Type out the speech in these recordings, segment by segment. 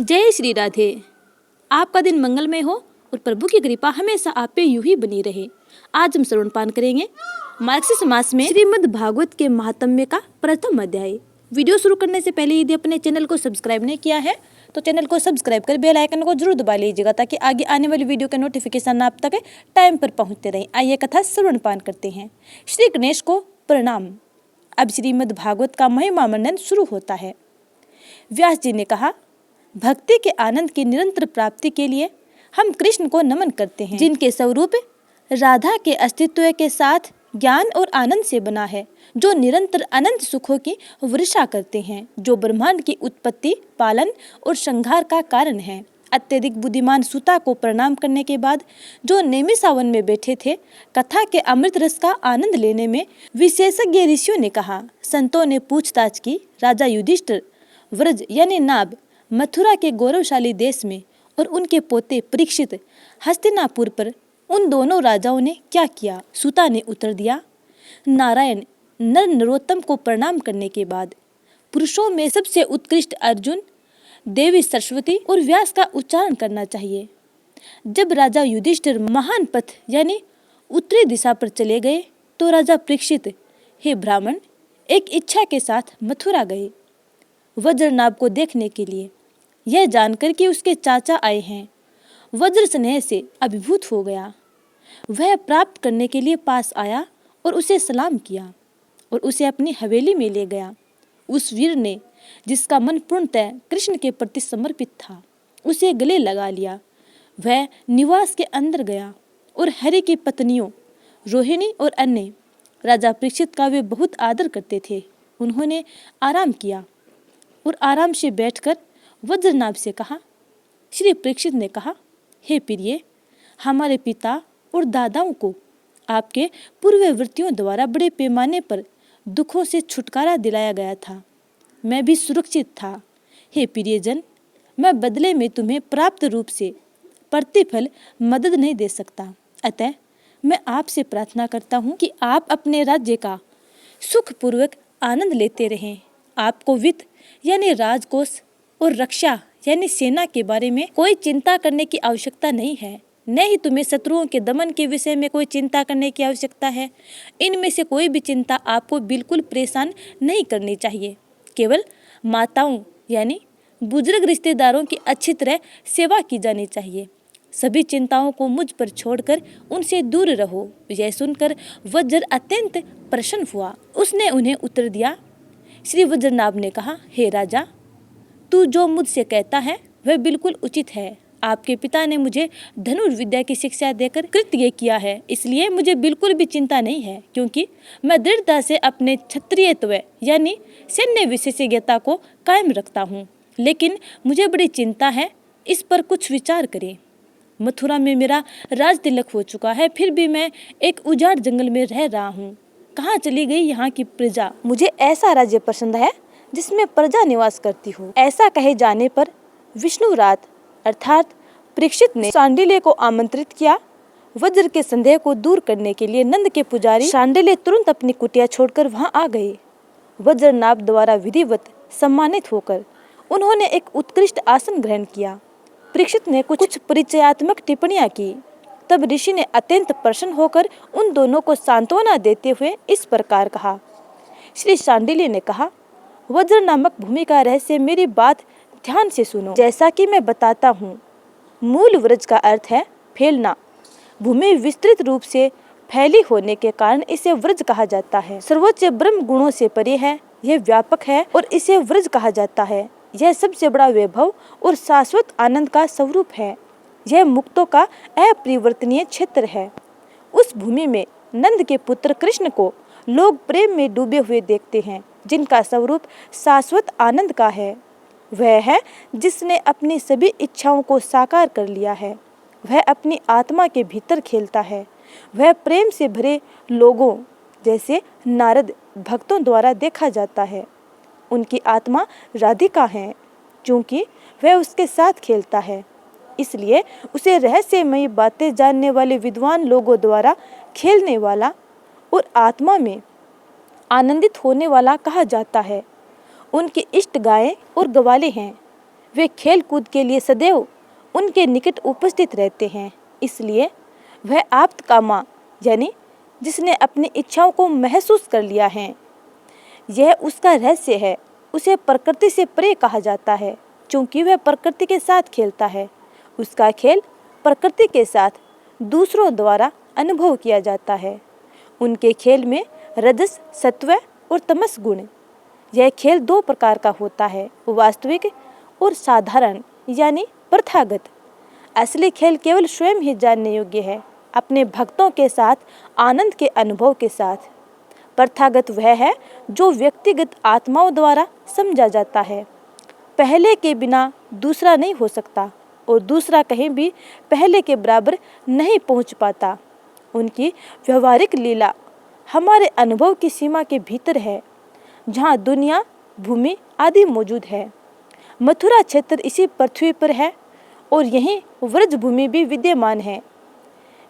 जय श्री राधे। आपका दिन मंगलमय हो और प्रभु की कृपा हमेशा आप पे यूं ही बनी रहे। आज हम श्रवण पान करेंगे मार्गशीर्ष मास में श्रीमद् भागवत के महात्म्य का प्रथम अध्याय। वीडियो शुरू करने से पहले यदि अपने चैनल को सब्सक्राइब नहीं किया है तो चैनल को सब्सक्राइब कर बेल आइकन को जरूर दबा लीजिएगा ताकि आगे आने वाली वीडियो के नोटिफिकेशन आप तक टाइम पर पहुंचते रहें। आइए कथा श्रवण पान करते हैं। श्री गणेश को प्रणाम। अब श्रीमद् भागवत का महिमा वर्णन शुरू होता है। व्यास जी ने कहा, भक्ति के आनंद की निरंतर प्राप्ति के लिए हम कृष्ण को नमन करते हैं, जिनके स्वरूप राधा के अस्तित्व के साथ ज्ञान और आनंद से बना है, जो निरंतर अनंत सुखों की वर्षा करते हैं, जो ब्रह्मांड की उत्पत्ति, पालन और संहार का कारण है। अत्यधिक बुद्धिमान सुता को प्रणाम करने के बाद जो नैमिषारण्य में बैठे थे, कथा के अमृत रस का आनंद लेने में विशेषज्ञ ऋषियों ने कहा। संतों ने पूछताछ की, राजा युधिष्ठिर व्रज यानी नाभ मथुरा के गौरवशाली देश में और उनके पोते परीक्षित हस्तिनापुर पर उन दोनों राजाओं ने क्या किया? सुता ने उत्तर दिया, नारायण नर नरोत्तम को प्रणाम करने के बाद पुरुषों में सबसे उत्कृष्ट अर्जुन, देवी सरस्वती और व्यास का उच्चारण करना चाहिए। जब राजा युधिष्ठिर महान पथ यानी उत्तरी दिशा पर चले गए तो राजा परीक्षित, हे ब्राह्मण, एक इच्छा के साथ मथुरा गए, वज्रनाभ को देखने के लिए। यह जानकर कि उसके चाचा आए हैं, वज्र स्नेह से अभिभूत हो गया। वह प्राप्त करने के लिए पास आया और उसे सलाम किया और उसे अपनी हवेली में ले गया। उस वीर ने, जिसका मन पूर्णतः कृष्ण के प्रति समर्पित था, उसे गले लगा लिया। वह निवास के अंदर गया और हरि की पत्नियों रोहिणी और अन्य राजा परीक्षित का वे बहुत आदर करते थे। उन्होंने आराम किया और आराम से बैठकर वज्रनाभ से कहा। श्री परीक्षित ने कहा, हे प्रिय, हमारे पिता और दादाओं को आपके पूर्ववर्तियों द्वारा बड़े पैमाने पर दुखों से छुटकारा दिलाया गया था। मैं भी सुरक्षित था। हे प्रियजन, मैं बदले में तुम्हें प्राप्त रूप से प्रतिफल मदद नहीं दे सकता। अतः मैं आपसे प्रार्थना करता हूँ कि आप अपने राज्य का सुखपूर्वक आनंद लेते रहें। आपको वित्त यानी राजकोष और रक्षा यानी सेना के बारे में कोई चिंता करने की आवश्यकता नहीं है, न ही तुम्हें शत्रुओं के दमन के विषय में कोई चिंता करने की आवश्यकता है। इनमें से कोई भी चिंता आपको बिल्कुल परेशान नहीं करनी चाहिए। केवल माताओं यानी बुजुर्ग रिश्तेदारों की अच्छी तरह सेवा की जानी चाहिए। सभी चिंताओं को मुझ पर छोड़कर उनसे दूर रहो। यह सुनकर वज्र अत्यंत प्रसन्न हुआ। उसने उन्हें उत्तर दिया। श्री वज्रनाभ ने कहा, हे राजा, तू जो मुझसे कहता है वह बिल्कुल उचित है। आपके पिता ने मुझे धनुर्विद्या की शिक्षा देकर कृत्य किया है, इसलिए मुझे बिल्कुल भी चिंता नहीं है, क्योंकि मैं दृढ़ता से अपने क्षत्रियत्व यानी सैन्य विशेषज्ञता को कायम रखता हूँ। लेकिन मुझे बड़ी चिंता है, इस पर कुछ विचार करें। मथुरा में मेरा राज तिलक हो चुका है, फिर भी मैं एक उजाड़ जंगल में रह रहा हूँ। कहाँ चली गई यहाँ की प्रजा? मुझे ऐसा राज्य पसंद है जिसमें प्रजा निवास करती हो। ऐसा कहे जाने पर विष्णुरात अर्थात परीक्षित ने शांडिल्य को आमंत्रित किया। वज्र के संदेह को दूर करने के लिए नंद के पुजारी शांडिल्य तुरंत अपनी कुटिया छोड़कर वहां आ गए। वज्रनाभ द्वारा विधिवत सम्मानित होकर उन्होंने एक उत्कृष्ट आसन ग्रहण किया। परीक्षित ने कुछ परिचयात्मक टिप्पणियां की। तब ऋषि ने अत्यंत प्रसन्न होकर उन दोनों को सांत्वना देते हुए इस प्रकार कहा। श्री शांडिल्य ने कहा, वज्र नामक भूमि का रहस्य मेरी बात ध्यान से सुनो। जैसा कि मैं बताता हूँ, मूल व्रज का अर्थ है फैलना। भूमि विस्तृत रूप से फैली होने के कारण इसे व्रज कहा जाता है। सर्वोच्च ब्रह्म गुणों से परे है, यह व्यापक है और इसे व्रज कहा जाता है। यह सबसे बड़ा वैभव और शाश्वत आनंद का स्वरूप है। यह मुक्तों का अपरिवर्तनीय क्षेत्र है। उस भूमि में नंद के पुत्र कृष्ण को लोग प्रेम में डूबे हुए देखते हैं, जिनका स्वरूप शाश्वत आनंद का है। वह है जिसने अपनी सभी इच्छाओं को साकार कर लिया है। वह अपनी आत्मा के भीतर खेलता है। वह प्रेम से भरे लोगों जैसे नारद भक्तों द्वारा देखा जाता है। उनकी आत्मा राधिका है। क्योंकि वह उसके साथ खेलता है, इसलिए उसे रहस्यमयी बातें जानने वाले विद्वान लोगों द्वारा खेलने वाला और आत्मा में आनंदित होने वाला कहा जाता है। उनकी इष्ट गायें और ग्वाले हैं। वे खेल कूद के लिए सदैव उनके निकट उपस्थित रहते हैं। इसलिए वह आप्त कामा यानी जिसने अपनी इच्छाओं को महसूस कर लिया है, यह उसका रहस्य है। उसे प्रकृति से परे कहा जाता है क्योंकि वह प्रकृति के साथ खेलता है। उसका खेल प्रकृति के साथ दूसरों द्वारा अनुभव किया जाता है। उनके खेल में रजस, सत्व और तमस गुण। यह खेल दो प्रकार का होता है, वास्तविक और साधारण यानी प्रथागत। असली खेल केवल स्वयं ही जानने योग्य है, अपने भक्तों के साथ आनंद के अनुभव के साथ। प्रथागत वह है जो व्यक्तिगत आत्माओं द्वारा समझा जाता है। पहले के बिना दूसरा नहीं हो सकता और दूसरा कहीं भी पहले के बराबर नहीं पहुंच पाता। उनकी व्यवहारिक लीला हमारे अनुभव की सीमा के भीतर है, जहां दुनिया, भूमि आदि मौजूद है। मथुरा क्षेत्र इसी पृथ्वी पर है और यहीं व्रज भूमि भी विद्यमान है।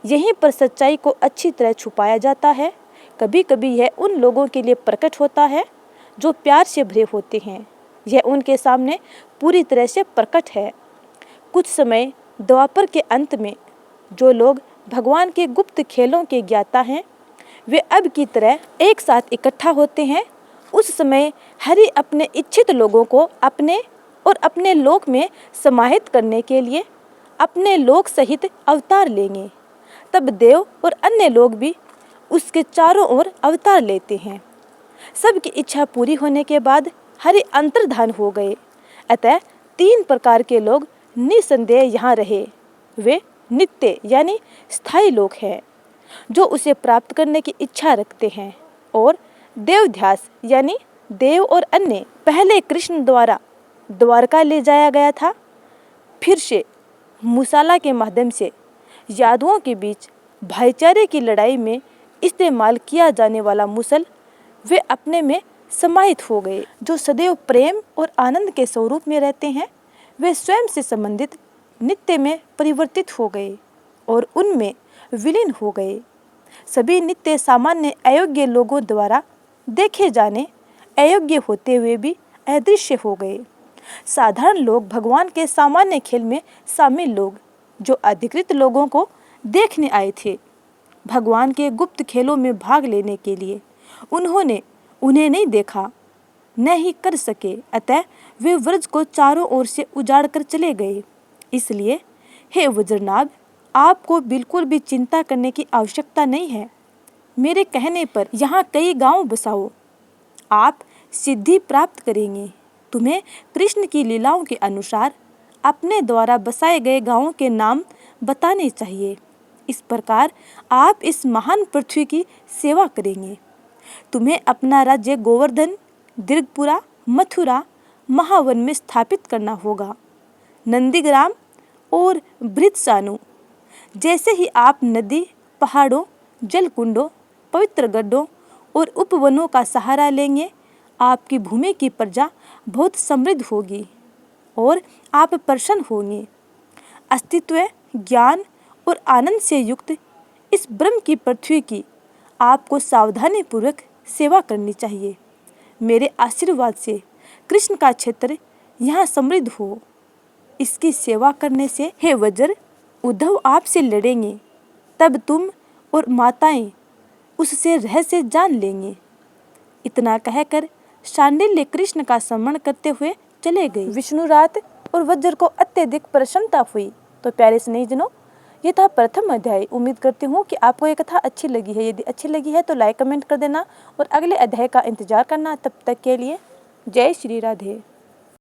यहीं पर सच्चाई को अच्छी तरह छुपाया जाता है। कभी कभी यह उन लोगों के लिए प्रकट होता है जो प्यार से भरे होते हैं। यह उनके सामने पूरी तरह से प्रकट है। कुछ समय द्वापर के अंत में जो लोग भगवान के गुप्त खेलों के ज्ञाता हैं, वे अब की तरह एक साथ इकट्ठा होते हैं। उस समय हरि अपने इच्छित लोगों को अपने और अपने लोक में समाहित करने के लिए अपने लोक सहित अवतार लेंगे। तब देव और अन्य लोग भी उसके चारों ओर अवतार लेते हैं। सबकी इच्छा पूरी होने के बाद हरि अंतर्धान हो गए। अतः तीन प्रकार के लोग निसंदेह यहाँ रहे। वे नित्य यानी स्थायी लोग हैं जो उसे प्राप्त करने की इच्छा रखते हैं, और देवध्यास यानी देव और अन्य। पहले कृष्ण द्वारा द्वारका ले जाया गया था, फिर से मुसाला के माध्यम से यादवों के बीच भाईचारे की लड़ाई में इस्तेमाल किया जाने वाला मुसल वे अपने में समाहित हो गए। जो सदैव प्रेम और आनंद के स्वरूप में रहते हैं, वे स्वयं से संबंधित नित्य में परिवर्तित हो गए और उनमें विलीन हो गए। सभी नित्य सामान्य अयोग्य लोगों द्वारा देखे जाने अयोग्य होते हुए भी अदृश्य हो गए। साधारण लोग भगवान के सामान्य खेल में शामिल लोग जो अधिकृत लोगों को देखने आए थे भगवान के गुप्त खेलों में भाग लेने के लिए, उन्होंने उन्हें नहीं देखा, न ही कर सके। अतः वे व्रज को चारों ओर से उजाड़ कर चले गए। इसलिए हे वज्रनाभ, आपको बिल्कुल भी चिंता करने की आवश्यकता नहीं है। मेरे कहने पर यहाँ कई गांव बसाओ, आप सिद्धि प्राप्त करेंगे। तुम्हें कृष्ण की लीलाओं के अनुसार अपने द्वारा बसाए गए गांवों के नाम बताने चाहिए। इस प्रकार आप इस महान पृथ्वी की सेवा करेंगे। तुम्हें अपना राज्य गोवर्धन, दीर्घपुरा, मथुरा, महावन में स्थापित करना होगा। नंदीग्राम और भृतसानु जैसे ही आप नदी, पहाड़ों, जलकुंडों, पवित्र गड्ढों और उपवनों का सहारा लेंगे, आपकी भूमि की प्रजा बहुत समृद्ध होगी और आप प्रसन्न होंगे। अस्तित्व, ज्ञान और आनंद से युक्त इस ब्रह्म की पृथ्वी की आपको सावधानी पूर्वक सेवा करनी चाहिए। मेरे आशीर्वाद से कृष्ण का क्षेत्र यहाँ समृद्ध हो। इसकी सेवा करने से हे वज्र, उद्धव आपसे लड़ेंगे, तब तुम और माताएं उससे रहस्य जान लेंगे। इतना कहकर शांडिल्य कृष्ण का स्मरण करते हुए चले गए। विष्णुरात और वज्र को अत्यधिक प्रसन्नता हुई। तो प्यारे स्नेहीजनों, ये था प्रथम अध्याय। उम्मीद करती हूँ कि आपको ये कथा अच्छी लगी है। यदि अच्छी लगी है तो लाइक कमेंट कर देना और अगले अध्याय का इंतजार करना। तब तक के लिए जय श्री राधे।